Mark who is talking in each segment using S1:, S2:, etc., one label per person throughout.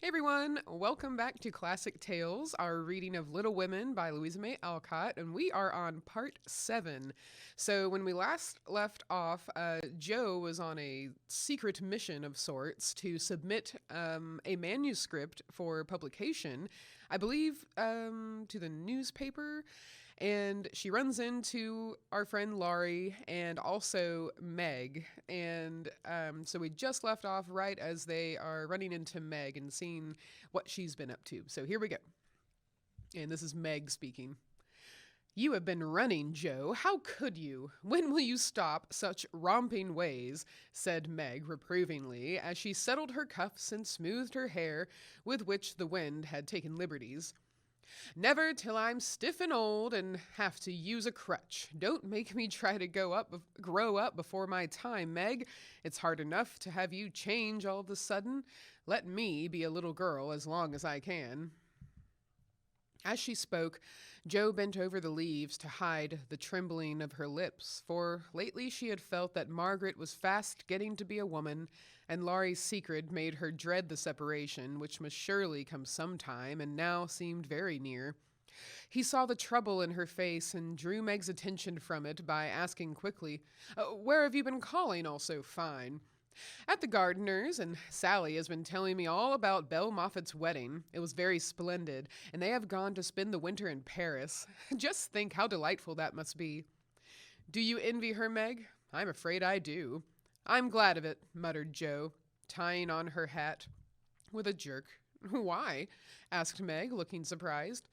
S1: Hey everyone, welcome back to Classic Tales, our reading of Little Women by Louisa May Alcott, and we are on part 7. So, when we last left off, Joe was on a secret mission of sorts to submit a manuscript for publication, I believe, to the newspaper. And she runs into our friend Laurie and also Meg. And so we just left off right as they are running into Meg and seeing what she's been up to. So here we go. And this is Meg speaking. You have been running, Joe. How could you? When will you stop such romping ways? Said Meg reprovingly as she settled her cuffs and smoothed her hair, with which the wind had taken liberties. Never till I'm stiff and old and have to use a crutch. Don't make me try to grow up before my time, Meg. It's hard enough to have you change all of a sudden. Let me be a little girl as long as I can. As she spoke, Jo bent over the leaves to hide the trembling of her lips, for lately she had felt that Margaret was fast getting to be a woman, and Laurie's secret made her dread the separation, which must surely come some time, and now seemed very near. He saw the trouble in her face and drew Meg's attention from it by asking quickly, Where have you been calling all so fine? At the gardener's, and Sally has been telling me all about Belle Moffat's wedding. It was very splendid, and they have gone to spend the winter in Paris. Just think how delightful that must be. Do you envy her, Meg? I'm afraid I do. I'm glad of it, muttered Jo, tying on her hat with a jerk. Why? Asked Meg, looking surprised.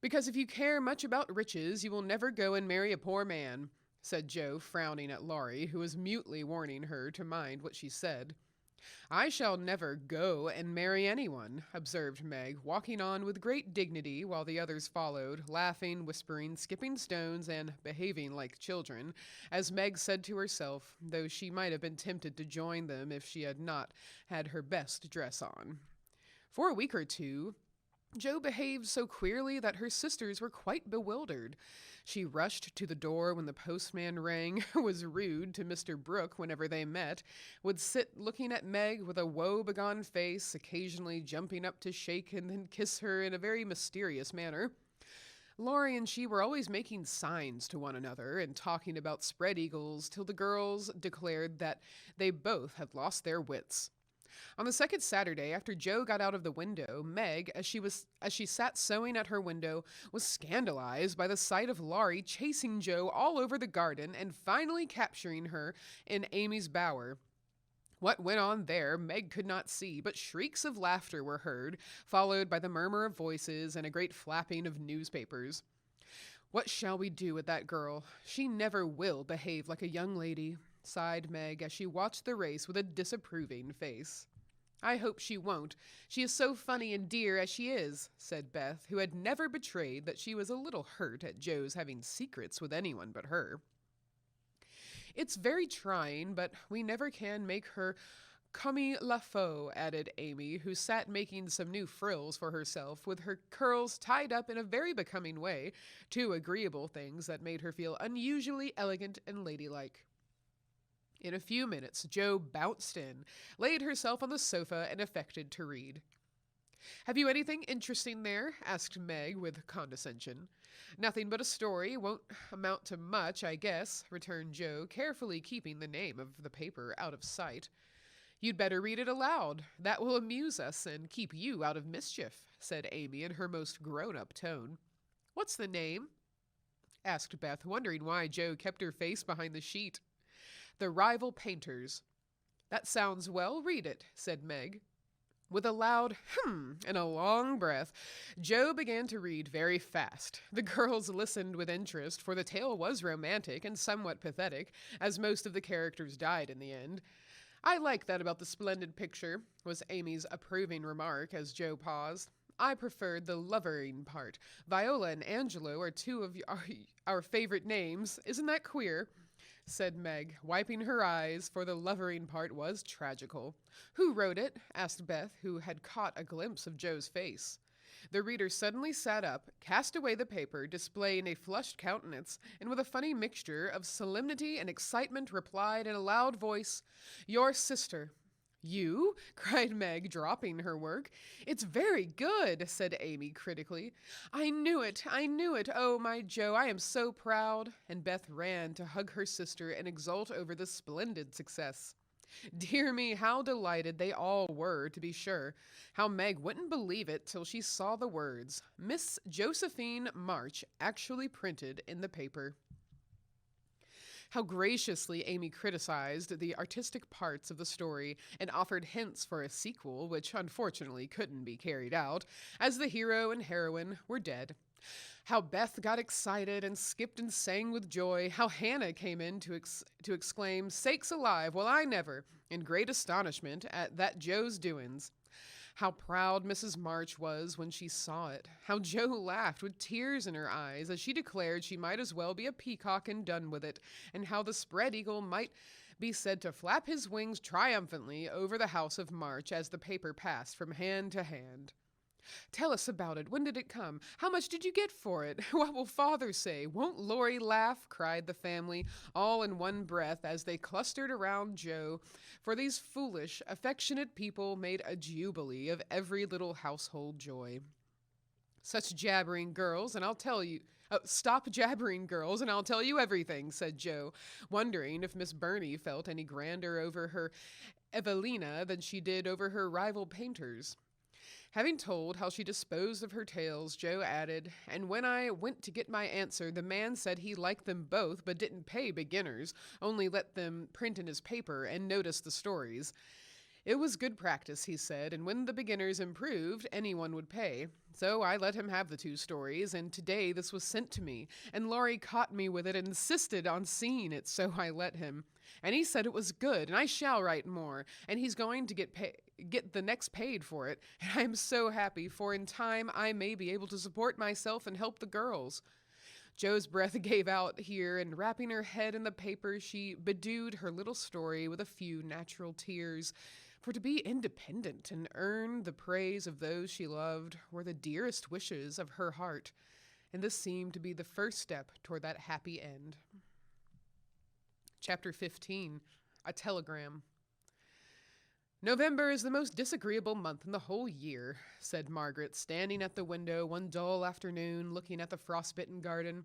S1: Because if you care much about riches, you will never go and marry a poor man, said Jo, frowning at Laurie, who was mutely warning her to mind what she said. I shall never go and marry anyone, observed Meg, walking on with great dignity while the others followed, laughing, whispering, skipping stones, and behaving like children, as Meg said to herself, though she might have been tempted to join them if she had not had her best dress on. For a week or two, Jo behaved so queerly that her sisters were quite bewildered. She rushed to the door when the postman rang, was rude to Mr. Brooke whenever they met, would sit looking at Meg with a woe-begone face, occasionally jumping up to shake and then kiss her in a very mysterious manner. Laurie and she were always making signs to one another and talking about spread eagles till the girls declared that they both had lost their wits. On the second Saturday, after Jo got out of the window, Meg, as she sat sewing at her window, was scandalized by the sight of Laurie chasing Jo all over the garden and finally capturing her in Amy's bower. What went on there, Meg could not see, but shrieks of laughter were heard, followed by the murmur of voices and a great flapping of newspapers. What shall we do with that girl? She never will behave like a young lady, sighed Meg as she watched the race with a disapproving face. I hope she won't. She is so funny and dear as she is, said Beth, who had never betrayed that she was a little hurt at Jo's having secrets with anyone but her. It's very trying, but we never can make her comme la faut, added Amy, who sat making some new frills for herself, with her curls tied up in a very becoming way, two agreeable things that made her feel unusually elegant and ladylike. In a few minutes, Jo bounced in, laid herself on the sofa, and affected to read. Have you anything interesting there? Asked Meg with condescension. Nothing but a story. Won't amount to much, I guess, returned Jo, carefully keeping the name of the paper out of sight. You'd better read it aloud. That will amuse us and keep you out of mischief, said Amy in her most grown-up tone. What's the name? Asked Beth, wondering why Jo kept her face behind the sheet. The Rival Painters. That sounds well. Read it, said Meg. With a loud and a long breath, Jo began to read very fast. The girls listened with interest, for the tale was romantic and somewhat pathetic, as most of the characters died in the end. I like that about the splendid picture, was Amy's approving remark as Jo paused. I preferred the lovering part. Viola and Angelo are two of our favorite names. Isn't that queer? Said Meg, wiping her eyes, for the lovering part was tragical. Who wrote it? Asked Beth, who had caught a glimpse of Jo's face. The reader suddenly sat up, cast away the paper, displaying a flushed countenance, and with a funny mixture of solemnity and excitement replied in a loud voice, Your sister. You? Cried Meg, dropping her work. It's very good, said Amy critically. I knew it, I knew it. Oh, my Joe, I am so proud. And Beth ran to hug her sister and exult over the splendid success. Dear me, how delighted they all were, to be sure. How Meg wouldn't believe it till she saw the words, Miss Josephine March, actually printed in the paper. How graciously Amy criticized the artistic parts of the story and offered hints for a sequel, which unfortunately couldn't be carried out, as the hero and heroine were dead. How Beth got excited and skipped and sang with joy. How Hannah came in to exclaim, Sakes alive, well I never, in great astonishment at that Joe's doings. How proud Mrs. March was when she saw it. How Joe laughed with tears in her eyes as she declared she might as well be a peacock and done with it, and how the spread eagle might be said to flap his wings triumphantly over the house of March as the paper passed from hand to hand. Tell us about it. When did it come? How much did you get for it? What will Father say? Won't Laurie laugh? Cried the family, all in one breath as they clustered around Joe, for these foolish, affectionate people made a jubilee of every little household joy. Such jabbering girls, and I'll tell you... stop jabbering, girls, and I'll tell you everything, said Joe, wondering if Miss Burney felt any grander over her Evelina than she did over her rival painters. Having told how she disposed of her tales, Joe added, and when I went to get my answer, the man said he liked them both, but didn't pay beginners, only let them print in his paper and notice the stories. It was good practice, he said, and when the beginners improved, anyone would pay. So I let him have the 2 stories, and today this was sent to me, and Laurie caught me with it and insisted on seeing it, so I let him. And he said it was good, and I shall write more, and he's going to get the next paid for it, and I am so happy, for in time I may be able to support myself and help the girls. Joe's breath gave out here, and wrapping her head in the paper, she bedewed her little story with a few natural tears. For to be independent and earn the praise of those she loved were the dearest wishes of her heart, and this seemed to be the first step toward that happy end. Chapter 15, A Telegram. November is the most disagreeable month in the whole year, said Margaret, standing at the window one dull afternoon looking at the frostbitten garden.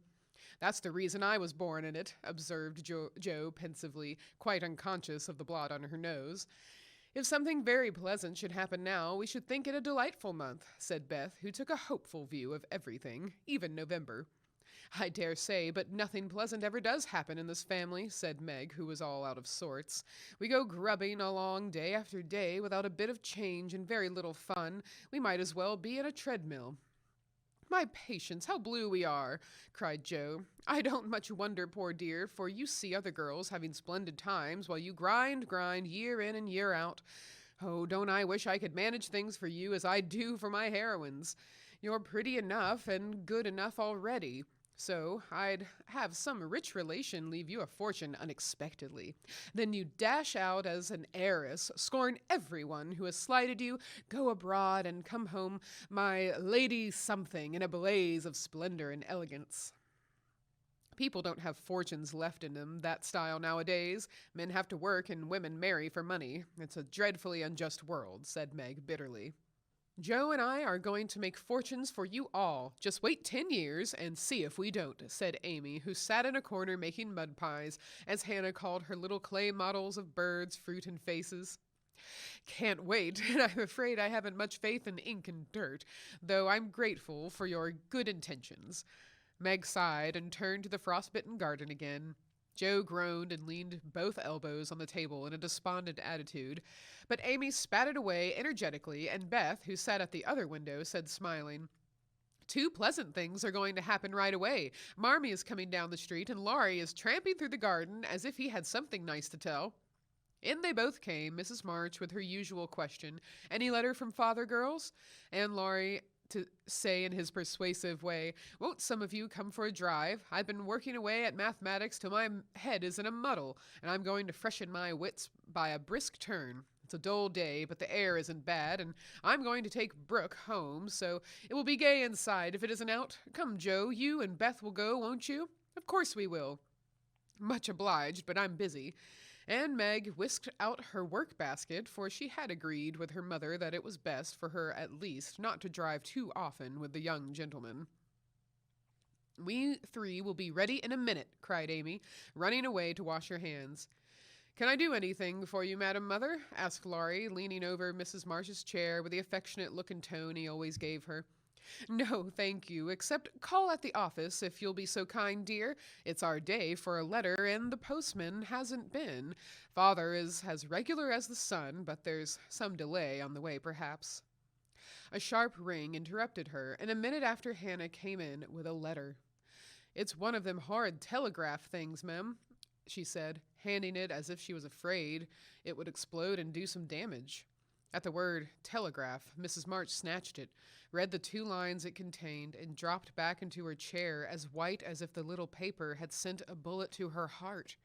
S1: That's the reason I was born in it, observed Joe pensively, quite unconscious of the blot on her nose. If something very pleasant should happen now, we should think it a delightful month, said Beth, who took a hopeful view of everything, even November. I dare say, but nothing pleasant ever does happen in this family, said Meg, who was all out of sorts. We go grubbing along day after day without a bit of change and very little fun. We might as well be in a treadmill. My patience, how blue we are, cried Joe. I don't much wonder, poor dear, for you see other girls having splendid times while you grind, year in and year out. Oh, don't I wish I could manage things for you as I do for my heroines. You're pretty enough and good enough already. So I'd have some rich relation leave you a fortune unexpectedly. Then you dash out as an heiress, scorn everyone who has slighted you, go abroad, and come home my lady something in a blaze of splendor and elegance. People don't have fortunes left in them, that style nowadays. Men have to work and women marry for money. It's a dreadfully unjust world, said Meg bitterly. Joe and I are going to make fortunes for you all. Just wait 10 years and see if we don't, said Amy, who sat in a corner making mud pies, as Hannah called her little clay models of birds, fruit, and faces. Can't wait, and I'm afraid I haven't much faith in ink and dirt, though I'm grateful for your good intentions. Meg sighed and turned to the frostbitten garden again. Joe groaned and leaned both elbows on the table in a despondent attitude, but Amy spat it away energetically, and Beth, who sat at the other window, said smiling, 2 pleasant things are going to happen right away. Marmee is coming down the street, and Laurie is tramping through the garden as if he had something nice to tell. In they both came, Mrs. March with her usual question, any letter from father, girls? And Laurie to say in his persuasive way, won't some of you come for a drive? I've been working away at mathematics till my head is in a muddle, and I'm going to freshen my wits by a brisk turn. It's a dull day, but the air isn't bad, and I'm going to take Brooke home, so it will be gay inside if it isn't out. Come, Joe, you and Beth will go, won't you? Of course we will. Much obliged, but I'm busy. and Meg whisked out her work basket, for she had agreed with her mother that it was best for her at least not to drive too often with the young gentleman. We three will be ready in a minute, cried Amy, running away to wash her hands. Can I do anything for you, Madam Mother? Asked Laurie, leaning over Mrs. Marsh's chair with the affectionate look and tone he always gave her. No, thank you, except call at the office if you'll be so kind, dear. It's our day for a letter, and the postman hasn't been. Father is as regular as the sun, but there's some delay on the way, perhaps. A sharp ring interrupted her, and a minute after Hannah came in with a letter. It's one of them horrid telegraph things, ma'am, she said, handing it as if she was afraid it would explode and do some damage. At the word telegraph, Mrs. March snatched it, read the 2 lines it contained, and dropped back into her chair as white as if the little paper had sent a bullet to her heart.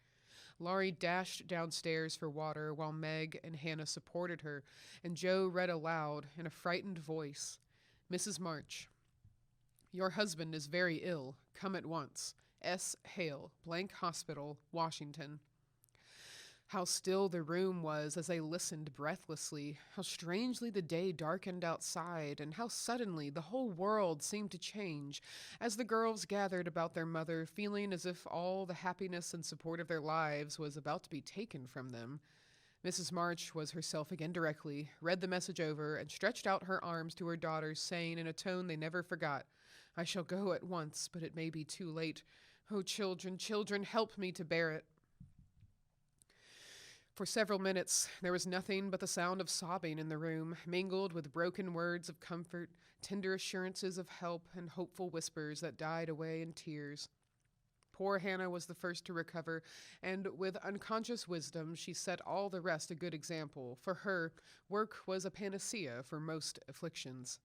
S1: Laurie dashed downstairs for water while Meg and Hannah supported her, and Joe read aloud in a frightened voice. Mrs. March, your husband is very ill. Come at once. S. Hale, Blank Hospital, Washington. How still the room was as they listened breathlessly, how strangely the day darkened outside, and how suddenly the whole world seemed to change as the girls gathered about their mother, feeling as if all the happiness and support of their lives was about to be taken from them. Mrs. March was herself again directly, read the message over, and stretched out her arms to her daughters, saying in a tone they never forgot, I shall go at once, but it may be too late. Oh, children, children, help me to bear it. For several minutes, there was nothing but the sound of sobbing in the room, mingled with broken words of comfort, tender assurances of help, and hopeful whispers that died away in tears. Poor Hannah was the first to recover, and with unconscious wisdom she set all the rest a good example. For her, work was a panacea for most afflictions.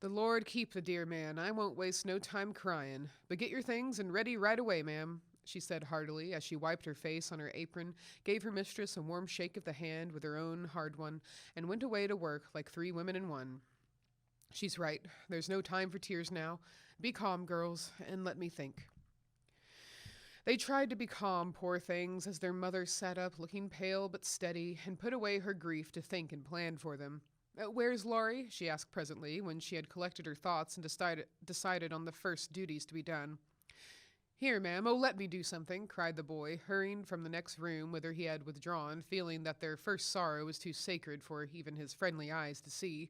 S1: The Lord keep the dear man. I won't waste no time crying. But get your things and ready right away, ma'am, she said heartily as she wiped her face on her apron, gave her mistress a warm shake of the hand with her own hard one, and went away to work like 3 women in one. She's right. There's no time for tears now. Be calm, girls, and let me think. They tried to be calm, poor things, as their mother sat up, looking pale but steady, and put away her grief to think and plan for them. Where's Laurie? She asked presently, when she had collected her thoughts and decided on the first duties to be done. Here, ma'am, oh, let me do something, cried the boy, hurrying from the next room whither he had withdrawn, feeling that their first sorrow was too sacred for even his friendly eyes to see.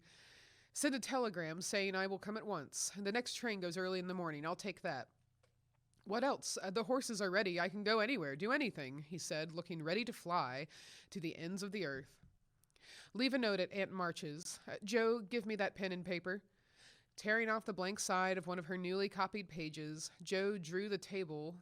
S1: Send a telegram saying I will come at once. The next train goes early in the morning. I'll take that. What else? The horses are ready. I can go anywhere, do anything, he said, looking ready to fly to the ends of the earth. Leave a note at Aunt March's. Joe, give me that pen and paper. Tearing off the blank side of one of her newly copied pages, Joe drew the table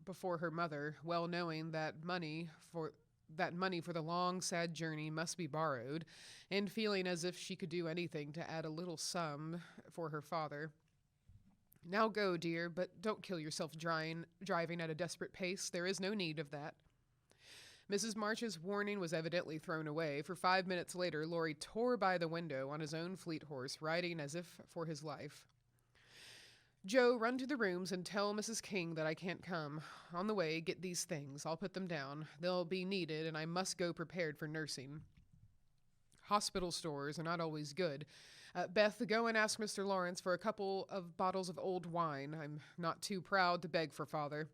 S1: before her mother, well knowing that money for the long, sad journey must be borrowed, and feeling as if she could do anything to add a little sum for her father. Now go, dear, but don't kill yourself driving at a desperate pace. There is no need of that. Mrs. March's warning was evidently thrown away, for 5 minutes later Laurie tore by the window on his own fleet horse, riding as if for his life. Joe, run to the rooms and tell Mrs. King that I can't come. On the way, get these things. I'll put them down. They'll be needed, and I must go prepared for nursing. Hospital stores are not always good. Beth, go and ask Mr. Lawrence for a couple of bottles of old wine. I'm not too proud to beg for father.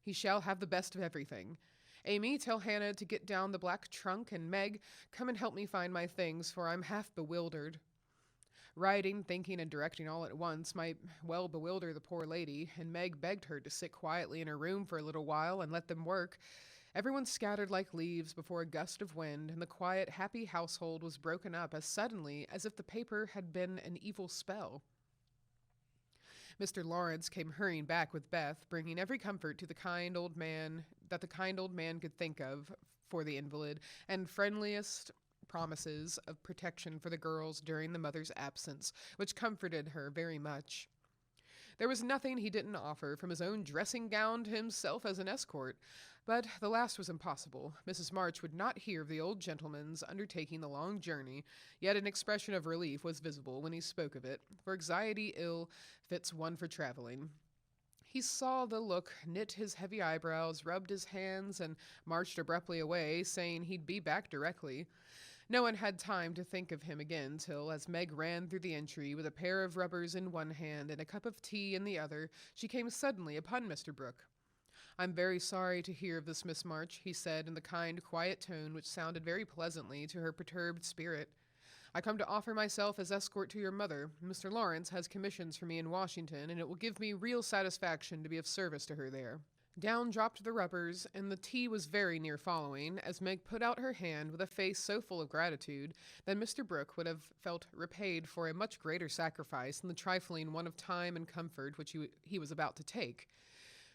S1: He shall have the best of everything. Amy, tell Hannah to get down the black trunk, and Meg, come and help me find my things, for I'm half bewildered. Writing, thinking, and directing all at once might well bewilder the poor lady, and Meg begged her to sit quietly in her room for a little while and let them work. Everyone scattered like leaves before a gust of wind, and the quiet, happy household was broken up as suddenly as if the paper had been an evil spell. Mr. Lawrence came hurrying back with Beth, bringing every comfort to the kind old man could think of for the invalid, and friendliest promises of protection for the girls during the mother's absence, which comforted her very much. There was nothing he didn't offer, from his own dressing gown to himself as an escort, but the last was impossible. Mrs. March would not hear of the old gentleman's undertaking the long journey, yet an expression of relief was visible when he spoke of it, for anxiety ill fits one for traveling. He saw the look, knit his heavy eyebrows, rubbed his hands, and marched abruptly away, saying he'd be back directly. No one had time to think of him again till, as Meg ran through the entry with a pair of rubbers in one hand and a cup of tea in the other, she came suddenly upon Mr. Brooke. "I'm very sorry to hear of this, Miss March," he said in the kind, quiet tone which sounded very pleasantly to her perturbed spirit. "I come to offer myself as escort to your mother. Mr. Lawrence has commissions for me in Washington, and it will give me real satisfaction to be of service to her there." Down dropped the rubbers, and the tea was very near following, as Meg put out her hand with a face so full of gratitude that Mr. Brooke would have felt repaid for a much greater sacrifice than the trifling one of time and comfort which he was about to take.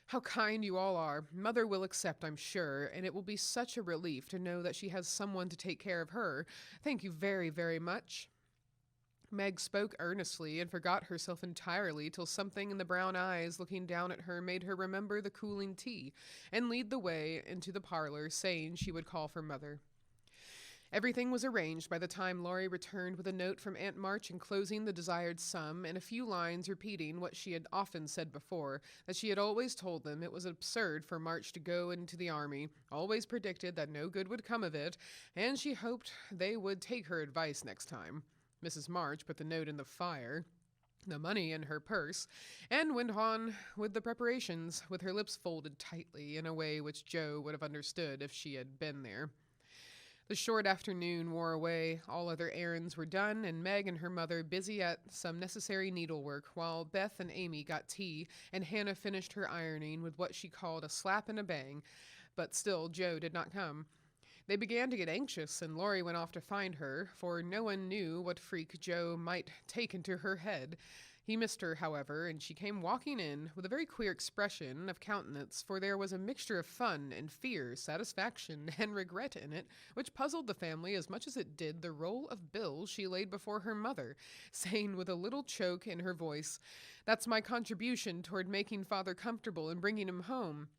S1: "How kind you all are. Mother will accept, I'm sure, and it will be such a relief to know that she has someone to take care of her. Thank you very, very much." Meg spoke earnestly and forgot herself entirely till something in the brown eyes looking down at her made her remember the cooling tea and lead the way into the parlor, saying she would call for Mother. Everything was arranged by the time Laurie returned with a note from Aunt March enclosing the desired sum and a few lines repeating what she had often said before, that she had always told them it was absurd for March to go into the army, always predicted that no good would come of it, and she hoped they would take her advice next time. Mrs. March put the note in the fire, the money in her purse, and went on with the preparations, with her lips folded tightly in a way which Joe would have understood if she had been there. The short afternoon wore away, all other errands were done, and Meg and her mother busy at some necessary needlework, while Beth and Amy got tea, and Hannah finished her ironing with what she called a slap and a bang, but still Joe did not come. They began to get anxious, and Laurie went off to find her, for no one knew what freak Joe might take into her head. He missed her, however, and she came walking in with a very queer expression of countenance, for there was a mixture of fun and fear, satisfaction and regret in it, which puzzled the family as much as it did the roll of bills she laid before her mother, saying with a little choke in her voice, "That's my contribution toward making father comfortable and bringing him home."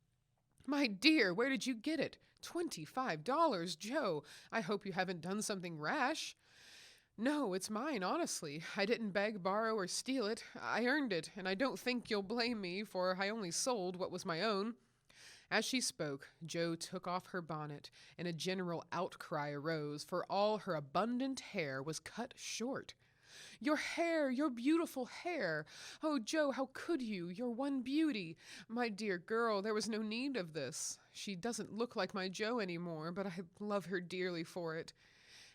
S1: "My dear, where did you get it? $25, Joe! I hope you haven't done something rash." "No, it's mine, honestly. I didn't beg, borrow, or steal it. I earned it, and I don't think you'll blame me, for I only sold what was my own." As she spoke, Joe took off her bonnet, and a general outcry arose, for all her abundant hair was cut short. "Your hair, your beautiful hair! Oh, Joe, how could you? Your one beauty! My dear girl, there was no need of this. She doesn't look like my Joe any more, but I love her dearly for it."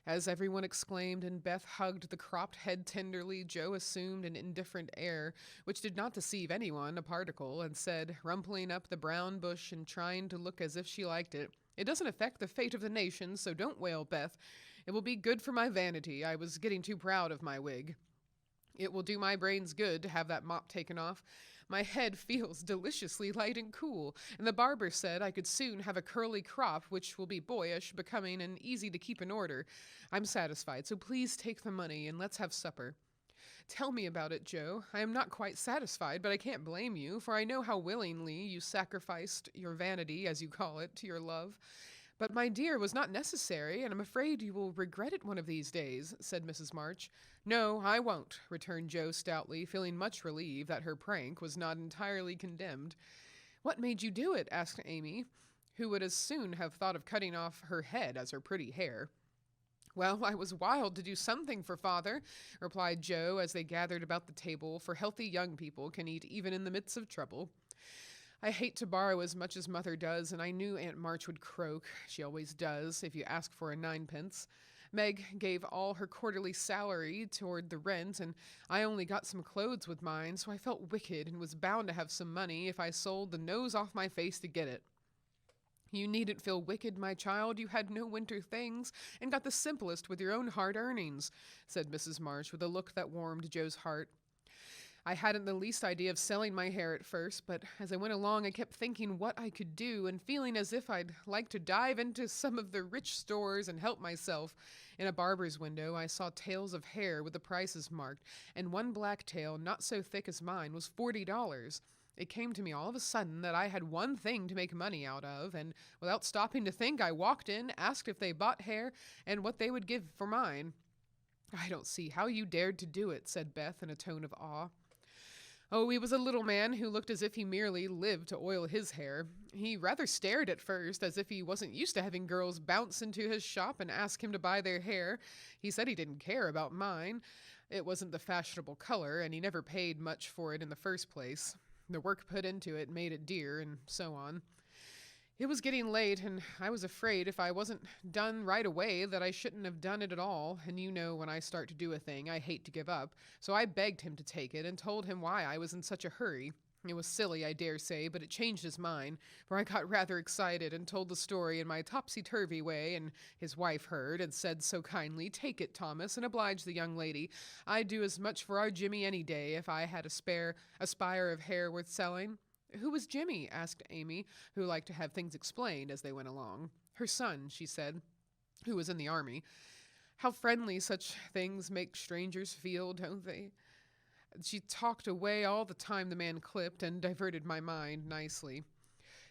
S1: As everyone exclaimed and Beth hugged the cropped head tenderly, Joe assumed an indifferent air, which did not deceive anyone a particle, and said, rumpling up the brown bush and trying to look as if she liked it, "It doesn't affect the fate of the nation, so don't wail, Beth. It will be good for my vanity. I was getting too proud of my wig. It will do my brains good to have that mop taken off. My head feels deliciously light and cool, and the barber said I could soon have a curly crop, which will be boyish, becoming, and easy to keep in order. I'm satisfied, so please take the money, and let's have supper." "Tell me about it, Joe. I am not quite satisfied, but I can't blame you, for I know how willingly you sacrificed your vanity, as you call it, to your love." "But, my dear, it was not necessary, and I'm afraid you will regret it one of these days," said Mrs. March. "No, I won't," returned Joe stoutly, feeling much relieved that her prank was not entirely condemned. "What made you do it?" asked Amy, who would as soon have thought of cutting off her head as her pretty hair. "Well, I was wild to do something for father," replied Joe, as they gathered about the table, for healthy young people can eat even in the midst of trouble. "I hate to borrow as much as mother does, and I knew Aunt March would croak. She always does, if you ask for a ninepence. Meg gave all her quarterly salary toward the rent, and I only got some clothes with mine, so I felt wicked and was bound to have some money if I sold the nose off my face to get it." "You needn't feel wicked, my child. You had no winter things, and got the simplest with your own hard earnings," said Mrs. March with a look that warmed Joe's heart. "I hadn't the least idea of selling my hair at first, but as I went along I kept thinking what I could do and feeling as if I'd like to dive into some of the rich stores and help myself. In a barber's window I saw tails of hair with the prices marked, and one black tail, not so thick as mine, was $40. It came to me all of a sudden that I had one thing to make money out of, and without stopping to think, I walked in, asked if they bought hair, and what they would give for mine." "I don't see how you dared to do it," said Beth in a tone of awe. Oh, he was a little man who looked as if he merely lived to oil his hair. He rather stared at first, as if he wasn't used to having girls bounce into his shop and ask him to buy their hair. He said he didn't care about mine. It wasn't the fashionable color, and he never paid much for it in the first place. The work put into it made it dear, and so on. It was getting late, and I was afraid if I wasn't done right away that I shouldn't have done it at all, and you know when I start to do a thing, I hate to give up. So I begged him to take it and told him why I was in such a hurry. It was silly, I dare say, but it changed his mind, for I got rather excited and told the story in my topsy-turvy way, and his wife heard and said so kindly, "Take it, Thomas, and oblige the young lady. I'd do as much for our Jimmy any day if I had a spire of hair worth selling." "Who was Jimmy?" asked Amy, who liked to have things explained as they went along. "Her son," she said, "who was in the army. How friendly such things make strangers feel, don't they?" She talked away all the time the man clipped and diverted my mind nicely.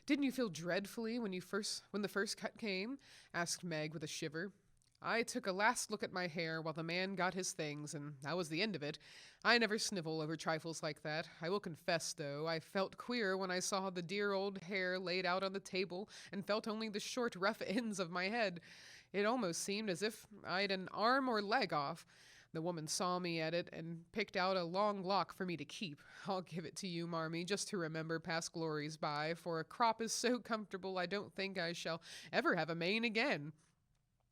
S1: "Didn't you feel dreadfully when the first cut came?" asked Meg with a shiver. "I took a last look at my hair while the man got his things, and that was the end of it. I never snivel over trifles like that. I will confess, though, I felt queer when I saw the dear old hair laid out on the table and felt only the short, rough ends of my head. It almost seemed as if I'd an arm or leg off. The woman saw me at it and picked out a long lock for me to keep. I'll give it to you, Marmee, just to remember past glories by, for a crop is so comfortable I don't think I shall ever have a mane again."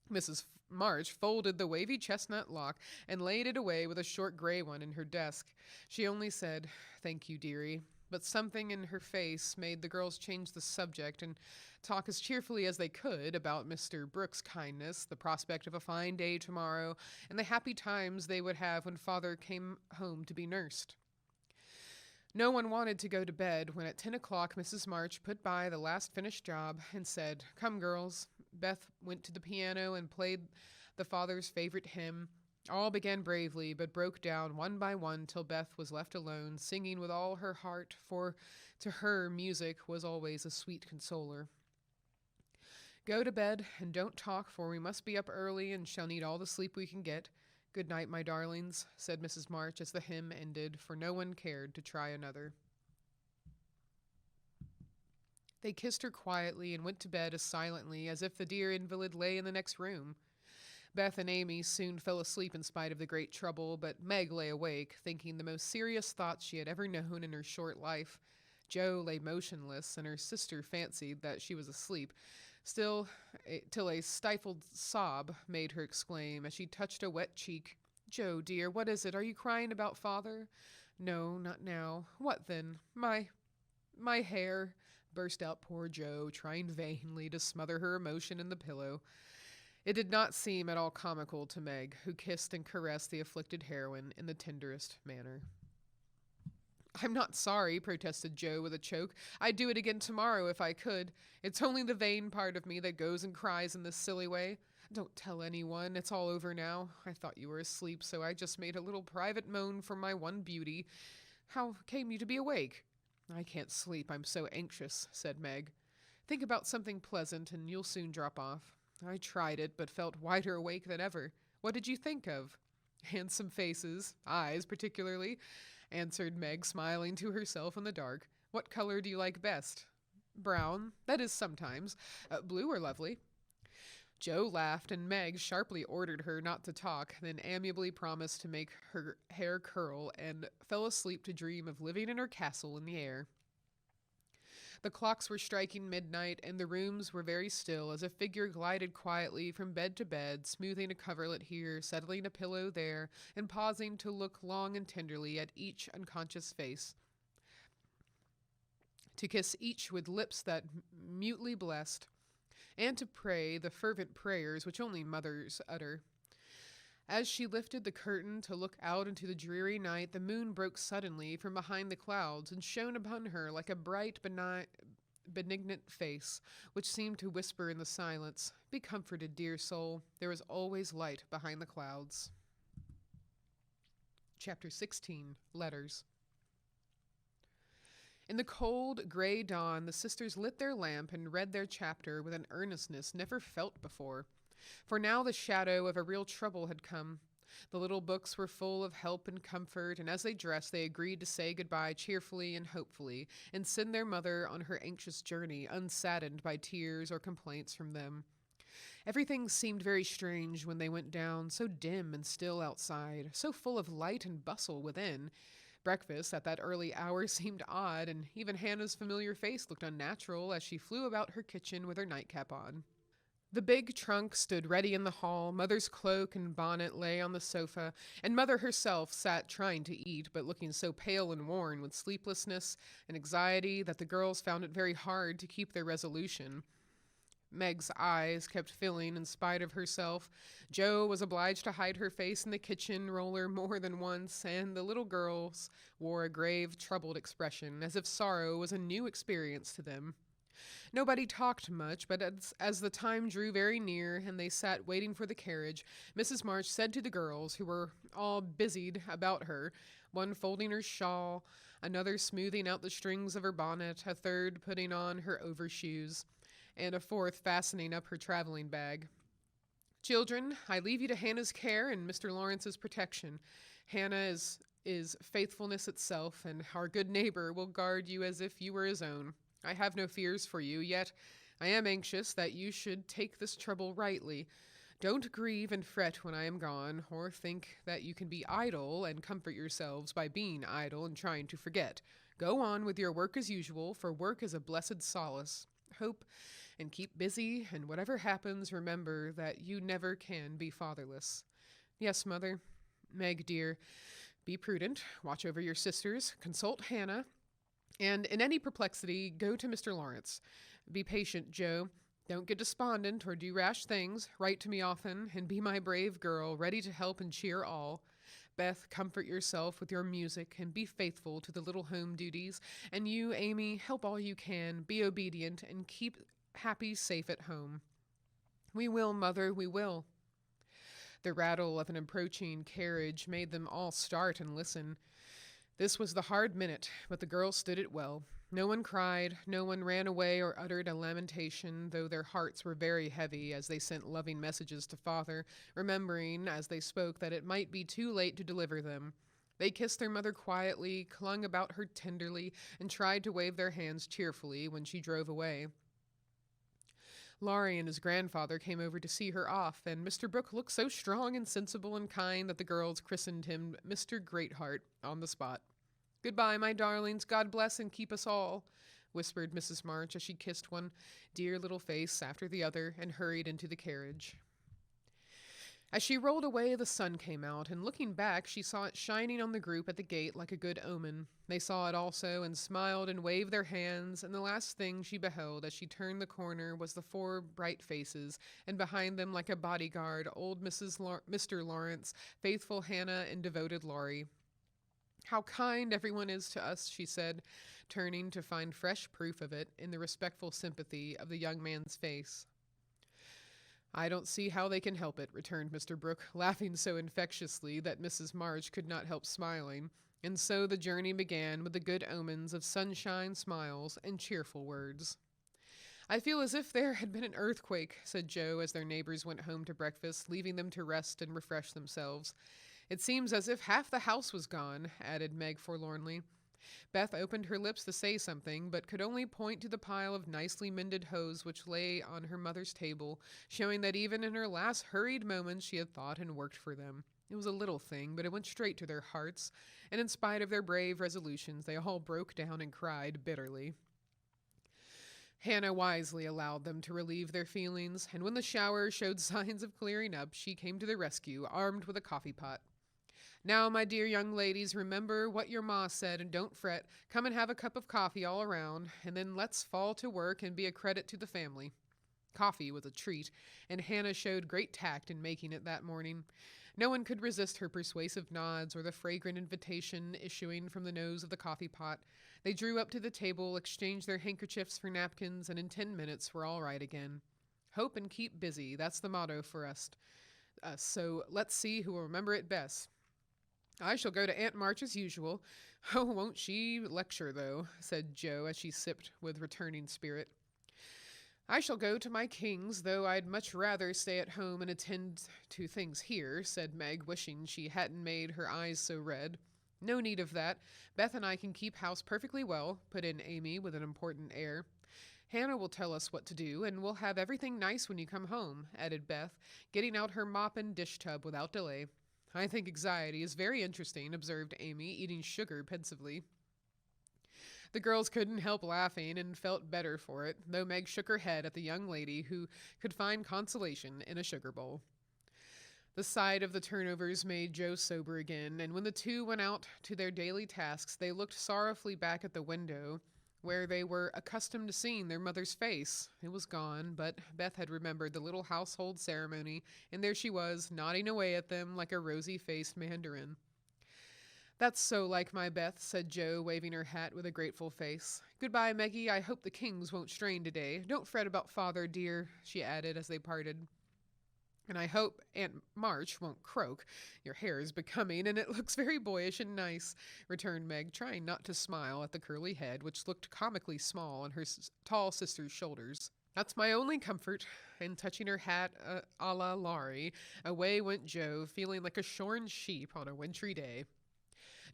S1: Mrs. March folded the wavy chestnut lock and laid it away with a short gray one in her desk. She only said, "Thank you, dearie," but something in her face made the girls change the subject and talk as cheerfully as they could about Mr. Brooks' kindness, the prospect of a fine day tomorrow, and the happy times they would have when father came home to be nursed. No one wanted to go to bed when at 10 o'clock Mrs. March put by the last finished job and said, "Come, girls." Beth went to the piano and played the father's favorite hymn. All began bravely, but broke down one by one till Beth was left alone, singing with all her heart, for to her music was always a sweet consoler. "Go to bed and don't talk, for we must be up early and shall need all the sleep we can get. Good night, my darlings," said Mrs. March as the hymn ended, for no one cared to try another. They kissed her quietly and went to bed as silently as if the dear invalid lay in the next room. Beth and Amy soon fell asleep in spite of the great trouble, but Meg lay awake, thinking the most serious thoughts she had ever known in her short life. Jo lay motionless, and her sister fancied that she was asleep, till a stifled sob made her exclaim, as she touched a wet cheek, "Jo, dear, what is it? Are you crying about father?" "No, not now." "What then?" My hair," burst out poor Jo, trying vainly to smother her emotion in the pillow. It did not seem at all comical to Meg, who kissed and caressed the afflicted heroine in the tenderest manner. "I'm not sorry," protested Jo with a choke. "I'd do it again tomorrow if I could. It's only the vain part of me that goes and cries in this silly way. Don't tell anyone. It's all over now. I thought you were asleep, so I just made a little private moan for my one beauty. How came you to be awake?" "I can't sleep. I'm so anxious," said Meg. "Think about something pleasant, and you'll soon drop off." "I tried it, but felt wider awake than ever." "What did you think of?" "Handsome faces, eyes particularly," answered Meg, smiling to herself in the dark. "What color do you like best?" "Brown. That is, sometimes. Blue are lovely." Jo laughed, and Meg sharply ordered her not to talk, then amiably promised to make her hair curl, and fell asleep to dream of living in her castle in the air. The clocks were striking midnight, and the rooms were very still, as a figure glided quietly from bed to bed, smoothing a coverlet here, settling a pillow there, and pausing to look long and tenderly at each unconscious face, to kiss each with lips that mutely blessed, and to pray the fervent prayers which only mothers utter. As she lifted the curtain to look out into the dreary night, the moon broke suddenly from behind the clouds and shone upon her like a bright, benignant face, which seemed to whisper in the silence, "Be comforted, dear soul. There is always light behind the clouds." Chapter 16. Letters. In the cold, gray dawn, the sisters lit their lamp and read their chapter with an earnestness never felt before. For now the shadow of a real trouble had come. The little books were full of help and comfort, and as they dressed, they agreed to say goodbye cheerfully and hopefully, and send their mother on her anxious journey, unsaddened by tears or complaints from them. Everything seemed very strange when they went down, so dim and still outside, so full of light and bustle within. Breakfast at that early hour seemed odd, and even Hannah's familiar face looked unnatural as she flew about her kitchen with her nightcap on. The big trunk stood ready in the hall, Mother's cloak and bonnet lay on the sofa, and Mother herself sat trying to eat, but looking so pale and worn with sleeplessness and anxiety that the girls found it very hard to keep their resolution. Meg's eyes kept filling in spite of herself. Jo was obliged to hide her face in the kitchen roller more than once, and the little girls wore a grave, troubled expression, as if sorrow was a new experience to them. Nobody talked much, but as the time drew very near and they sat waiting for the carriage, Mrs. March said to the girls, who were all busied about her, one folding her shawl, another smoothing out the strings of her bonnet, a third putting on her overshoes, and a fourth fastening up her traveling bag. Children, I leave you to Hannah's care and Mr. Lawrence's protection. Hannah is faithfulness itself, and our good neighbor will guard you as if you were his own. I have no fears for you, yet I am anxious that you should take this trouble rightly. Don't grieve and fret when I am gone, or think that you can be idle and comfort yourselves by being idle and trying to forget. Go on with your work as usual, for work is a blessed solace. Hope and keep busy, and whatever happens, remember that you never can be fatherless. Yes, Mother. Meg, dear, be prudent, watch over your sisters, consult Hannah, and in any perplexity, go to Mr. Lawrence. Be patient, Jo. Don't get despondent or do rash things. Write to me often, and be my brave girl, ready to help and cheer all. Beth, comfort yourself with your music, and be faithful to the little home duties. And you, Amy, help all you can, be obedient, and keep happy safe at home. We will, Mother, we will. The rattle of an approaching carriage made them all start and listen. This was the hard minute, but the girls stood it well. No one cried, no one ran away or uttered a lamentation, though their hearts were very heavy as they sent loving messages to Father, remembering as they spoke that it might be too late to deliver them. They kissed their mother quietly, clung about her tenderly, and tried to wave their hands cheerfully when she drove away. Laurie and his grandfather came over to see her off, and Mr. Brooke looked so strong and sensible and kind that the girls christened him Mr. Greatheart on the spot. Goodbye, my darlings. God bless and keep us all, whispered Mrs. March as she kissed one dear little face after the other and hurried into the carriage. As she rolled away, the sun came out, and looking back, she saw it shining on the group at the gate like a good omen. They saw it also, and smiled and waved their hands, and the last thing she beheld as she turned the corner was the four bright faces, and behind them, like a bodyguard, old Mr. Lawrence, faithful Hannah, and devoted Laurie. How kind everyone is to us, she said, turning to find fresh proof of it in the respectful sympathy of the young man's face. I don't see how they can help it, returned Mr. Brooke, laughing so infectiously that Mrs. March could not help smiling. And so the journey began with the good omens of sunshine, smiles, and cheerful words. I feel as if there had been an earthquake, said Jo as their neighbors went home to breakfast, leaving them to rest and refresh themselves. It seems as if half the house was gone, added Meg forlornly. Beth opened her lips to say something, but could only point to the pile of nicely mended hose which lay on her mother's table, showing that even in her last hurried moments she had thought and worked for them. It was a little thing, but it went straight to their hearts, and in spite of their brave resolutions, they all broke down and cried bitterly. Hannah wisely allowed them to relieve their feelings, and when the shower showed signs of clearing up, she came to the rescue, armed with a coffee pot. Now, my dear young ladies, remember what your ma said and don't fret. Come and have a cup of coffee all around, and then let's fall to work and be a credit to the family. Coffee was a treat, and Hannah showed great tact in making it that morning. No one could resist her persuasive nods or the fragrant invitation issuing from the nose of the coffee pot. They drew up to the table, exchanged their handkerchiefs for napkins, and in 10 minutes were all right again. Hope and keep busy, that's the motto for us. So let's see who will remember it best. I shall go to Aunt March as usual. Oh, won't she lecture, though, said Jo as she sipped with returning spirit. I shall go to my king's, though I'd much rather stay at home and attend to things here, said Meg, wishing she hadn't made her eyes so red. No need of that. Beth and I can keep house perfectly well, put in Amy with an important air. Hannah will tell us what to do, and we'll have everything nice when you come home, added Beth, getting out her mop and dish tub without delay. I think anxiety is very interesting, observed Amy, eating sugar pensively. The girls couldn't help laughing and felt better for it, though Meg shook her head at the young lady who could find consolation in a sugar bowl. The sight of the turnovers made Joe sober again, and when the two went out to their daily tasks, they looked sorrowfully back at the window where they were accustomed to seeing their mother's face. It was gone, but Beth had remembered the little household ceremony, and there she was, nodding away at them like a rosy-faced mandarin. That's so like my Beth, said Jo, waving her hat with a grateful face. Goodbye, Meggie. I hope the Kings won't strain today. Don't fret about Father, dear, she added as they parted. And I hope Aunt March won't croak. Your hair is becoming, and it looks very boyish and nice, returned Meg, trying not to smile at the curly head, which looked comically small on her tall sister's shoulders. That's my only comfort. And touching her hat a la Laurie, away went Jo, feeling like a shorn sheep on a wintry day.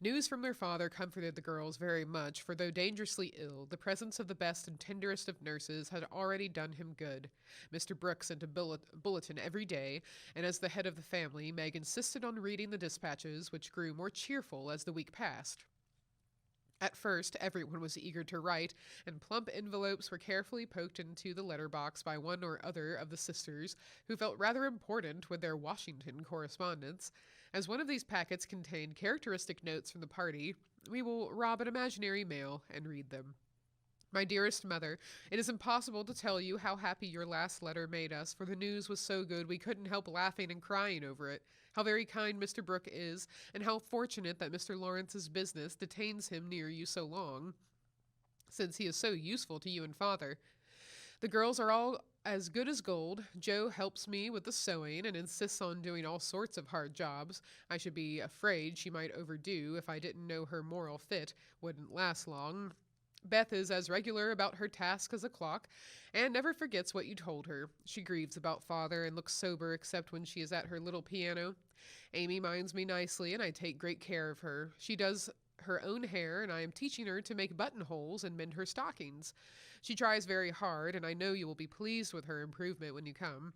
S1: News from their father comforted the girls very much, for though dangerously ill, the presence of the best and tenderest of nurses had already done him good. Mr. Brooks sent a bulletin every day, and as the head of the family, Meg insisted on reading the dispatches, which grew more cheerful as the week passed. At first, everyone was eager to write, and plump envelopes were carefully poked into the letter box by one or other of the sisters, who felt rather important with their Washington correspondence. As one of these packets contained characteristic notes from the party, we will rob an imaginary mail and read them. My dearest mother, it is impossible to tell you how happy your last letter made us, for the news was so good we couldn't help laughing and crying over it. How very kind Mr. Brooke is, and how fortunate that Mr. Lawrence's business detains him near you so long, since he is so useful to you and father. The girls are all as good as gold. Jo helps me with the sewing and insists on doing all sorts of hard jobs. I should be afraid she might overdo if I didn't know her moral fit wouldn't last long. Beth is as regular about her task as a clock, and never forgets what you told her. She grieves about father and looks sober except when she is at her little piano. Amy minds me nicely, and I take great care of her. She does her own hair, and I am teaching her to make buttonholes and mend her stockings. She tries very hard, and I know you will be pleased with her improvement when you come.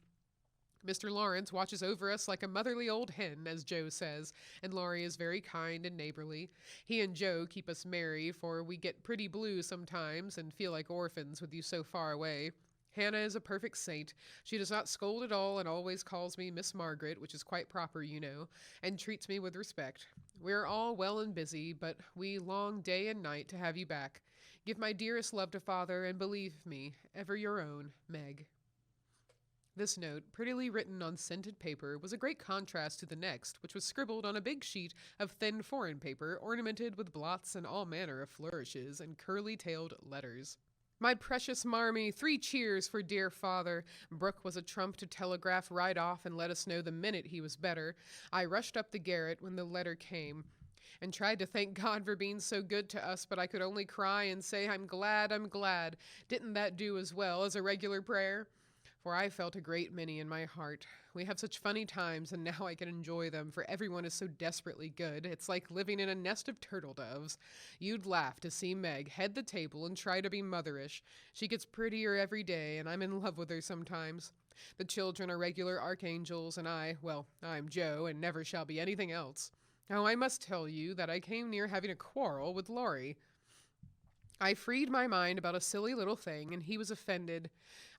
S1: Mr. Lawrence watches over us like a motherly old hen, as Jo says, and Laurie is very kind and neighborly. He and Jo keep us merry, for we get pretty blue sometimes and feel like orphans with you so far away. Hannah is a perfect saint. She does not scold at all and always calls me Miss Margaret, which is quite proper, you know, and treats me with respect. We are all well and busy, but we long day and night to have you back. Give my dearest love to father, and believe me, ever your own, Meg. This note, prettily written on scented paper, was a great contrast to the next, which was scribbled on a big sheet of thin foreign paper, ornamented with blots and all manner of flourishes and curly-tailed letters. My precious Marmee, 3 cheers for dear father. Brooke was a trump to telegraph right off and let us know the minute he was better. I rushed up the garret when the letter came and tried to thank God for being so good to us, but I could only cry and say, I'm glad, I'm glad. Didn't that do as well as a regular prayer? For I felt a great many in my heart. We have such funny times, and now I can enjoy them, for everyone is so desperately good. It's like living in a nest of turtle doves. You'd laugh to see Meg head the table and try to be motherish. She gets prettier every day, and I'm in love with her sometimes. The children are regular archangels, and I'm Jo, and never shall be anything else. Oh, I must tell you that I came near having a quarrel with Laurie. I freed my mind about a silly little thing, and he was offended.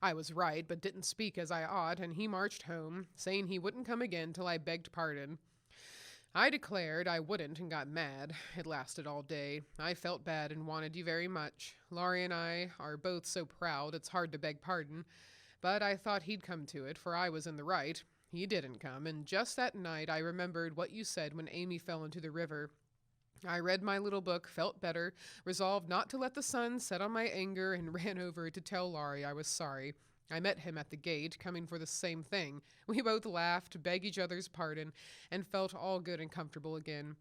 S1: I was right, but didn't speak as I ought, and he marched home, saying he wouldn't come again till I begged pardon. I declared I wouldn't and got mad. It lasted all day. I felt bad and wanted you very much. Laurie and I are both so proud it's hard to beg pardon, but I thought he'd come to it, for I was in the right. He didn't come, and just that night I remembered what you said when Amy fell into the river. I read my little book, felt better, resolved not to let the sun set on my anger, and ran over to tell Laurie I was sorry. I met him at the gate, coming for the same thing. We both laughed, begged each other's pardon, and felt all good and comfortable again.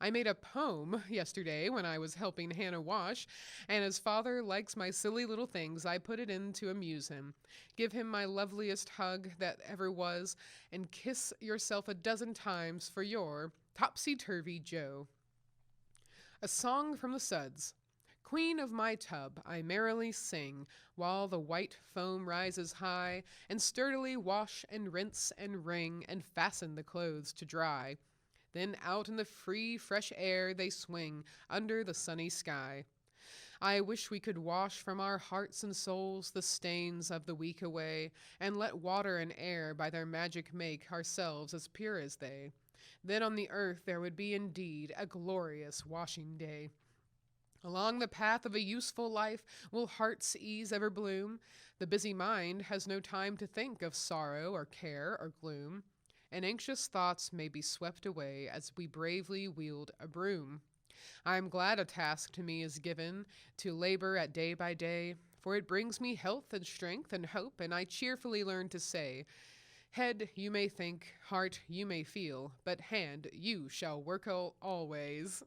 S1: I made a poem yesterday when I was helping Hannah wash, and as father likes my silly little things, I put it in to amuse him. Give him my loveliest hug that ever was, and kiss yourself a dozen times for your topsy-turvy Joe. A song from the suds. Queen of my tub, I merrily sing, while the white foam rises high, and sturdily wash and rinse and wring, and fasten the clothes to dry. Then out in the free, fresh air they swing, under the sunny sky. I wish we could wash from our hearts and souls the stains of the week away, and let water and air by their magic make ourselves as pure as they. Then on the earth there would be indeed a glorious washing day. Along the path of a useful life will heart's ease ever bloom. The busy mind has no time to think of sorrow or care or gloom, and anxious thoughts may be swept away as we bravely wield a broom. I am glad a task to me is given to labor at day by day, for it brings me health and strength and hope, and I cheerfully learn to say, head, you may think, heart, you may feel, but hand, you shall work always.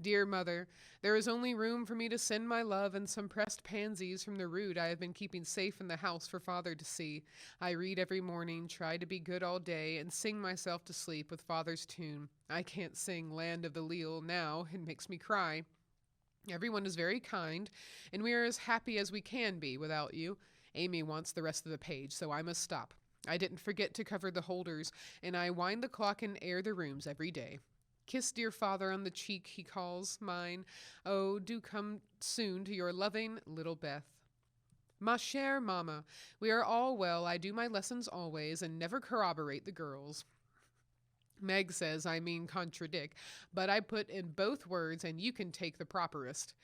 S1: Dear mother, there is only room for me to send my love and some pressed pansies from the root I have been keeping safe in the house for father to see. I read every morning, try to be good all day, and sing myself to sleep with father's tune. I can't sing Land of the Leal now, it makes me cry. Everyone is very kind, and we are as happy as we can be without you. Amy wants the rest of the page, so I must stop. I didn't forget to cover the holders, and I wind the clock and air the rooms every day. Kiss dear father on the cheek he calls mine. Oh, do come soon to your loving little Beth. Ma chère mamma, we are all well. I do my lessons always and never corroborate the girls. Meg says I mean contradict, but I put in both words and you can take the properest.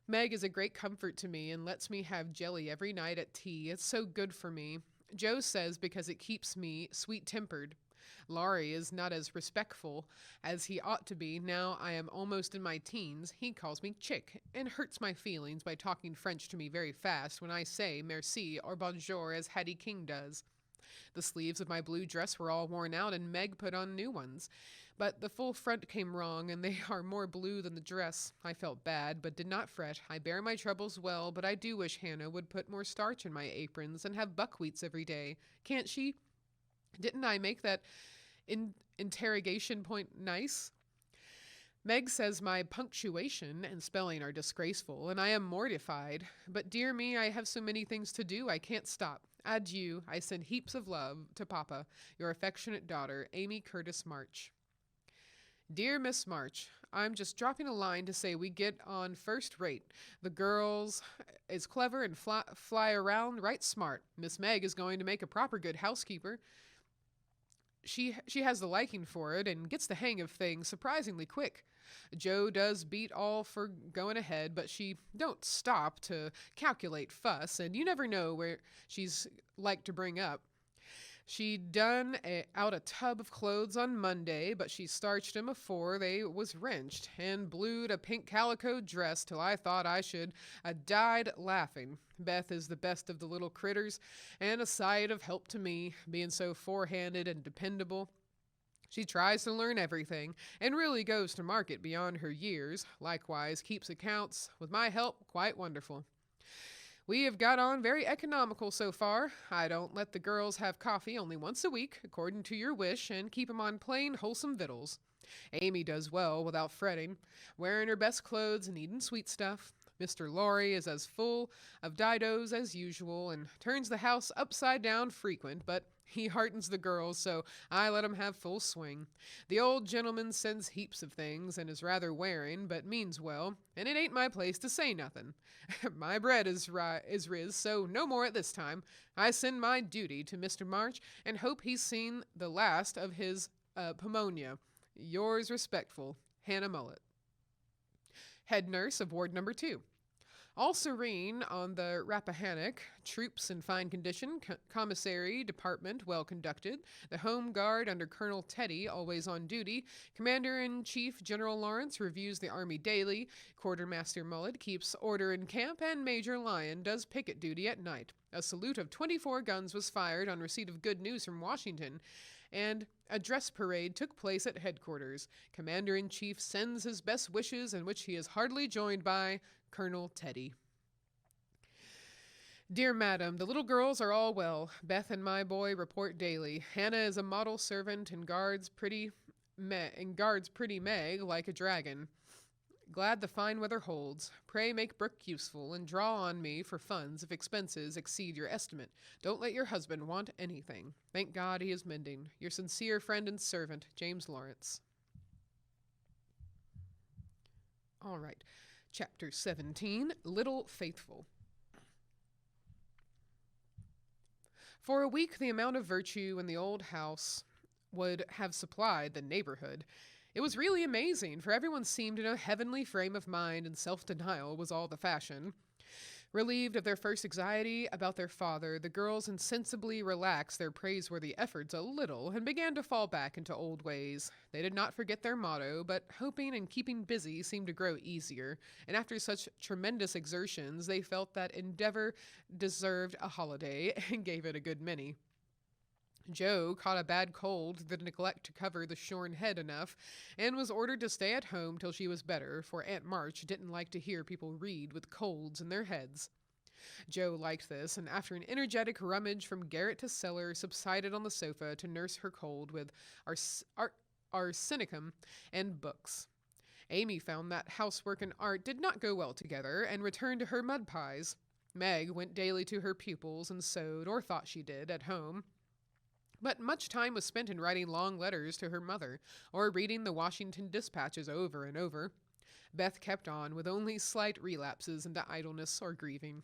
S1: Meg is a great comfort to me and lets me have jelly every night at tea. It's so good for me. Joe says because it keeps me sweet-tempered. Laurie is not as respectful as he ought to be now I am almost in my teens. He calls me chick and hurts my feelings by talking French to me very fast when I say merci or bonjour as Hattie King does. The sleeves of my blue dress were all worn out and Meg put on new ones. But the full front came wrong and they are more blue than the dress. I felt bad but did not fret. I bear my troubles well, but I do wish Hannah would put more starch in my aprons and have buckwheats every day. Can't she? Didn't I make that interrogation point nice? Meg says my punctuation and spelling are disgraceful, and I am mortified. But dear me, I have so many things to do, I can't stop. Adieu. I send heaps of love to Papa, your affectionate daughter, Amy Curtis March. Dear Miss March, I'm just dropping a line to say we get on first rate. The girls is clever and fly around right smart. Miss Meg is going to make a proper good housekeeper. She has the liking for it and gets the hang of things surprisingly quick. Joe does beat all for going ahead, but she don't stop to calculate fuss, and you never know where she's like to bring up. She done out a tub of clothes on Monday, but she starched 'em afore they was wrenched, and blued a pink calico dress till I thought I should died laughing. Beth is the best of the little critters, and a sight of help to me, being so forehanded and dependable. She tries to learn everything, and really goes to market beyond her years, likewise keeps accounts, with my help, quite wonderful. We have got on very economical so far. I don't let the girls have coffee only once a week, according to your wish, and keep 'em on plain, wholesome victuals. Amy does well without fretting, wearing her best clothes and eating sweet stuff. Mr. Laurie is as full of didos as usual and turns the house upside down frequent, but he heartens the girls, so I let 'em have full swing. The old gentleman sends heaps of things and is rather wearing, but means well, and it ain't my place to say nothing. My bread is riz, so no more at this time. I send my duty to Mr. March and hope he's seen the last of his pneumonia. Yours respectful, Hannah Mullet. Head nurse of Ward Number 2. All serene on the Rappahannock, troops in fine condition, commissary department well conducted, the home guard under Colonel Teddy always on duty, Commander-in-Chief General Lawrence reviews the Army daily, Quartermaster Mullet keeps order in camp, and Major Lyon does picket duty at night. A salute of 24 guns was fired on receipt of good news from Washington, and a dress parade took place at headquarters. Commander-in-Chief sends his best wishes, in which he is heartily joined by Colonel Teddy. Dear Madam, the little girls are all well. Beth and my boy report daily. Hannah is a model servant and guards pretty Meg like a dragon. Glad the fine weather holds. Pray make Brooke useful, and draw on me for funds if expenses exceed your estimate. Don't let your husband want anything. Thank God he is mending. Your sincere friend and servant, James Lawrence. All right. Chapter 17, Little Faithful. For a week, the amount of virtue in the old house would have supplied the neighborhood. It was really amazing, for everyone seemed in a heavenly frame of mind, and self-denial was all the fashion. Relieved of their first anxiety about their father, the girls insensibly relaxed their praiseworthy efforts a little and began to fall back into old ways. They did not forget their motto, but hoping and keeping busy seemed to grow easier, and after such tremendous exertions, they felt that endeavor deserved a holiday and gave it a good many. Joe caught a bad cold through the neglect to cover the shorn head enough, and was ordered to stay at home till she was better, for Aunt March didn't like to hear people read with colds in their heads. Joe liked this, and after an energetic rummage from garret to cellar, subsided on the sofa to nurse her cold with arsenicum and books. Amy found that housework and art did not go well together, and returned to her mud pies. Meg went daily to her pupils and sewed, or thought she did, at home. But much time was spent in writing long letters to her mother, or reading the Washington dispatches over and over. Beth kept on, with only slight relapses into idleness or grieving.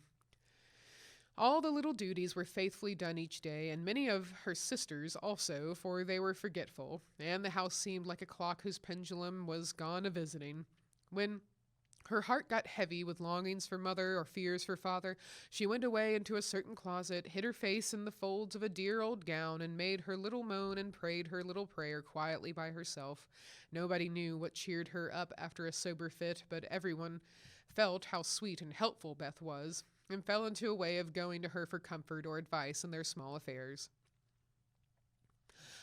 S1: All the little duties were faithfully done each day, and many of her sisters also, for they were forgetful, and the house seemed like a clock whose pendulum was gone a-visiting. When her heart got heavy with longings for mother or fears for father, she went away into a certain closet, hid her face in the folds of a dear old gown, and made her little moan and prayed her little prayer quietly by herself. Nobody knew what cheered her up after a sober fit, but everyone felt how sweet and helpful Beth was, and fell into a way of going to her for comfort or advice in their small affairs.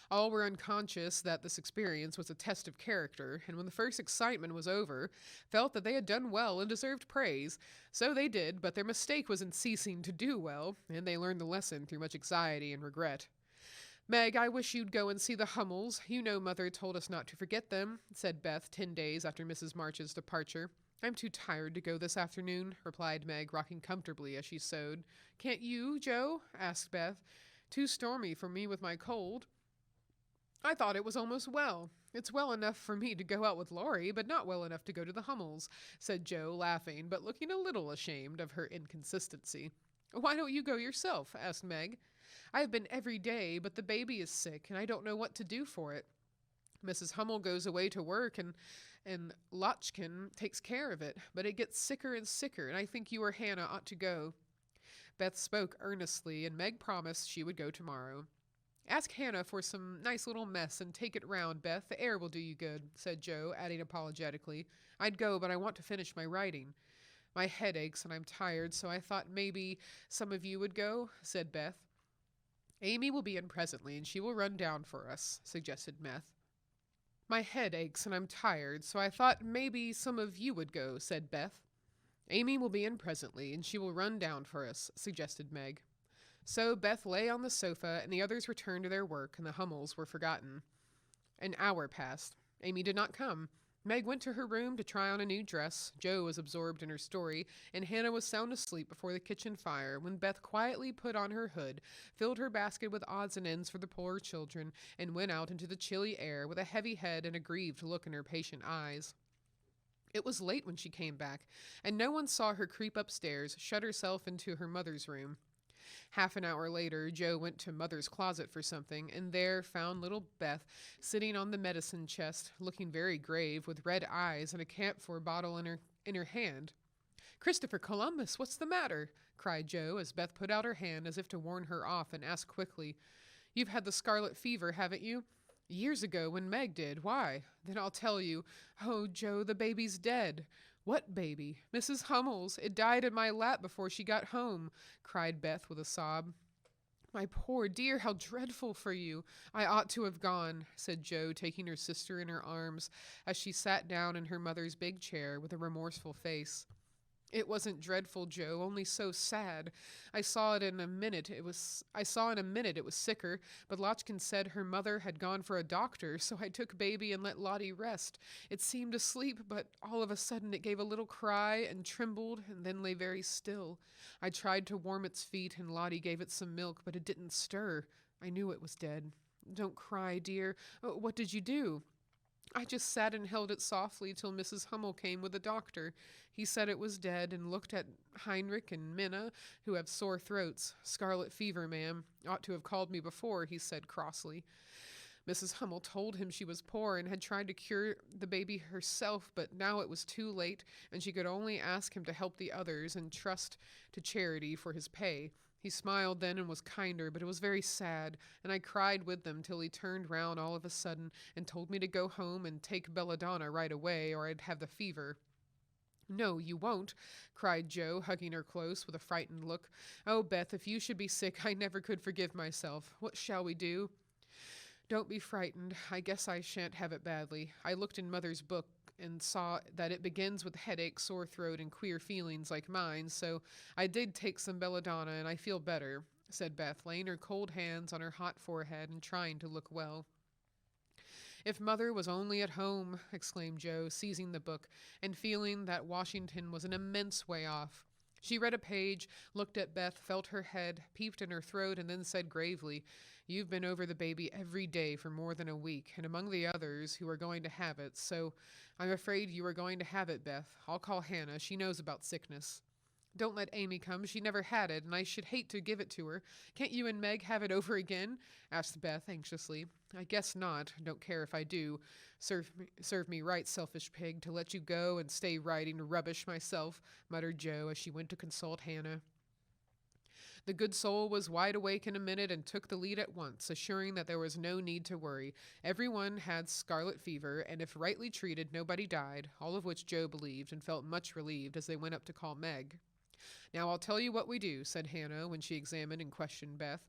S1: All were unconscious that this experience was a test of character, and when the first excitement was over, felt that they had done well and deserved praise. So they did, but their mistake was in ceasing to do well, and they learned the lesson through much anxiety and regret. Meg, I wish you'd go and see the Hummels. You know Mother told us not to forget them, said Beth 10 days after Mrs. March's departure. I'm too tired to go this afternoon, replied Meg, rocking comfortably as she sewed. Can't you, Joe? Asked Beth. Too stormy for me with my cold. I thought it was almost well. It's well enough for me to go out with Laurie, but not well enough to go to the Hummels, said Joe, laughing, but looking a little ashamed of her inconsistency. Why don't you go yourself? Asked Meg. I have been every day, but the baby is sick, and I don't know what to do for it. Mrs. Hummel goes away to work, and Lotchkin takes care of it, but it gets sicker and sicker, and I think you or Hannah ought to go. Beth spoke earnestly, and Meg promised she would go tomorrow. Ask Hannah for some nice little mess and take it round, Beth. The air will do you good, said Joe, adding apologetically. I'd go, but I want to finish my writing. My head aches and I'm tired, so I thought maybe some of you would go, said Beth. Amy will be in presently, and she will run down for us, suggested Beth. My head aches and I'm tired, so I thought maybe some of you would go, said Beth. Amy will be in presently, and she will run down for us, suggested Meg. So Beth lay on the sofa, and the others returned to their work, and the Hummels were forgotten. An hour passed. Amy did not come. Meg went to her room to try on a new dress. Joe was absorbed in her story, and Hannah was sound asleep before the kitchen fire when Beth quietly put on her hood, filled her basket with odds and ends for the poor children, and went out into the chilly air with a heavy head and a grieved look in her patient eyes. It was late when she came back, and no one saw her creep upstairs, shut herself into her mother's room. Half an hour later, Joe went to Mother's closet for something, and there found little Beth sitting on the medicine chest, looking very grave, with red eyes and a camphor bottle in her hand. Christopher Columbus, what's the matter? Cried Joe, as Beth put out her hand as if to warn her off, and asked quickly, You've had the scarlet fever, haven't you? Years ago, when Meg did. Why? Then I'll tell you. Oh, Joe, the baby's dead. What baby? Mrs. Hummel's. It died in my lap before she got home, cried Beth with a sob. My poor dear, how dreadful for you. I ought to have gone, said Jo, taking her sister in her arms as she sat down in her mother's big chair with a remorseful face. It wasn't dreadful, Jo, only so sad. I saw in a minute it was sicker, but Lotchkin said her mother had gone for a doctor, so I took baby and let Lottie rest. It seemed asleep, but all of a sudden it gave a little cry and trembled and then lay very still. I tried to warm its feet and Lottie gave it some milk, but it didn't stir. I knew it was dead. Don't cry, dear. What did you do? I just sat and held it softly till Mrs. Hummel came with the doctor. He said it was dead and looked at Heinrich and Minna, who have sore throats. Scarlet fever, ma'am. Ought to have called me before, he said crossly. Mrs. Hummel told him she was poor and had tried to cure the baby herself, but now it was too late, and she could only ask him to help the others and trust to charity for his pay. He smiled then and was kinder, but it was very sad, and I cried with them till he turned round all of a sudden and told me to go home and take belladonna right away, or I'd have the fever. No, you won't, cried Jo, hugging her close with a frightened look. Oh, Beth, if you should be sick, I never could forgive myself. What shall we do? Don't be frightened. I guess I shan't have it badly. I looked in Mother's book and saw that it begins with headache, sore throat, and queer feelings like mine, so I did take some belladonna and I feel better, said Beth, laying her cold hands on her hot forehead and trying to look well. If Mother was only at home, exclaimed Jo, seizing the book and feeling that Washington was an immense way off. She read a page, looked at Beth, felt her head, peeped in her throat, and then said gravely, You've been over the baby every day for more than a week, and among the others who are going to have it, so I'm afraid you are going to have it, Beth. I'll call Hannah. She knows about sickness. Don't let Amy come. She never had it, and I should hate to give it to her. Can't you and Meg have it over again? Asked Beth anxiously. I guess not. Don't care if I do. Serve me right, selfish pig, to let you go and stay writing rubbish myself, muttered Jo as she went to consult Hannah. The good soul was wide awake in a minute and took the lead at once, assuring that there was no need to worry. Everyone had scarlet fever, and if rightly treated, nobody died, all of which Jo believed and felt much relieved as they went up to call Meg. Now I'll tell you what we do, said Hannah when she examined and questioned Beth.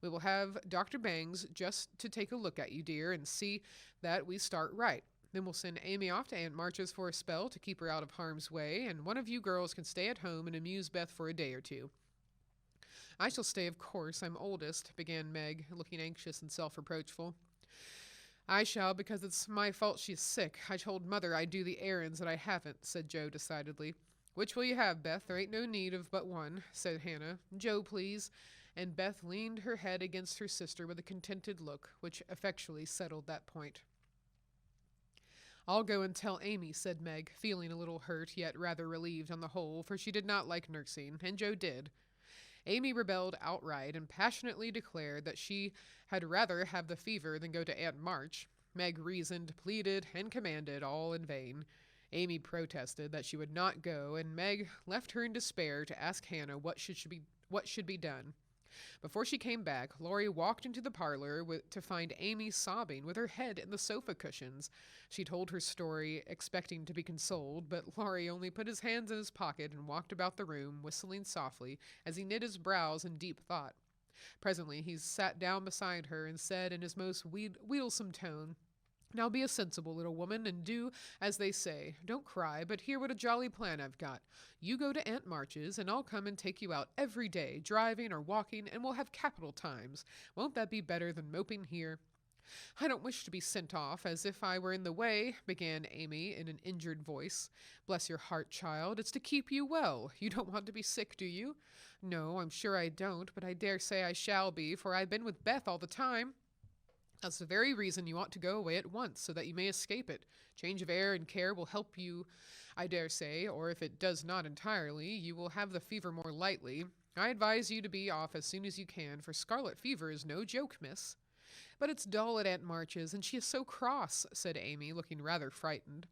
S1: We will have Dr. Bangs just to take a look at you, dear, and see that we start right. Then we'll send Amy off to Aunt March's for a spell to keep her out of harm's way, and one of you girls can stay at home and amuse Beth for a day or two. I shall stay, of course. I'm oldest, began Meg, looking anxious and self-reproachful. I shall, because it's my fault she's sick. I told Mother I'd do the errands that I haven't, said Jo decidedly. Which will you have, Beth? There ain't no need of but one, said Hannah. Jo, please. And Beth leaned her head against her sister with a contented look, which effectually settled that point. I'll go and tell Amy, said Meg, feeling a little hurt, yet rather relieved on the whole, for she did not like nursing, and Jo did. Amy rebelled outright and passionately declared that she had rather have the fever than go to Aunt March. Meg reasoned, pleaded, and commanded, all in vain. Amy protested that she would not go, and Meg left her in despair to ask Hannah what should be done. Before she came back, Laurie walked into the parlor to find Amy sobbing with her head in the sofa cushions. She told her story, expecting to be consoled, but Laurie only put his hands in his pocket and walked about the room, whistling softly, as he knit his brows in deep thought. Presently he sat down beside her and said in his most wheedlesome tone, Now be a sensible little woman, and do as they say. Don't cry, but hear what a jolly plan I've got. You go to Aunt March's, and I'll come and take you out every day, driving or walking, and we'll have capital times. Won't that be better than moping here? I don't wish to be sent off, as if I were in the way, began Amy in an injured voice. Bless your heart, child, it's to keep you well. You don't want to be sick, do you? No, I'm sure I don't, but I dare say I shall be, for I've been with Beth all the time. That's the very reason you ought to go away at once, so that you may escape it. Change of air and care will help you, I dare say, or if it does not entirely, you will have the fever more lightly. I advise you to be off as soon as you can, for scarlet fever is no joke, miss. But it's dull at Aunt March's, and she is so cross, said Amy, looking rather frightened.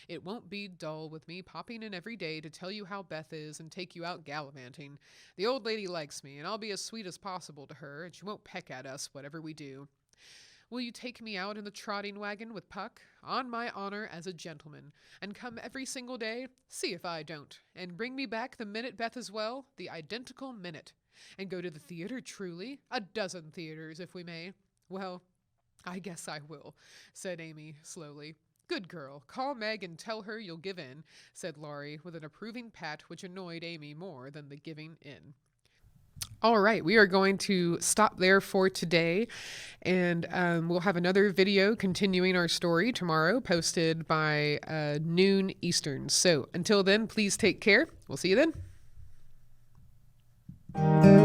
S1: It won't be dull with me popping in every day to tell you how Beth is and take you out gallivanting. The old lady likes me, and I'll be as sweet as possible to her, and she won't peck at us, whatever we do. Will you take me out in the trotting wagon with Puck? On my honor as a gentleman. And come every single day? See if I don't. And bring me back the minute Beth is well, the identical minute. And go to the theater, truly? A dozen theaters, if we may. Well, I guess I will, said Amy slowly. Good girl. Call Meg and tell her you'll give in, said Laurie with an approving pat which annoyed Amy more than the giving in. All right, we are going to stop there for today, and we'll have another video continuing our story tomorrow, posted by noon Eastern. So until then, please take care. We'll see you then.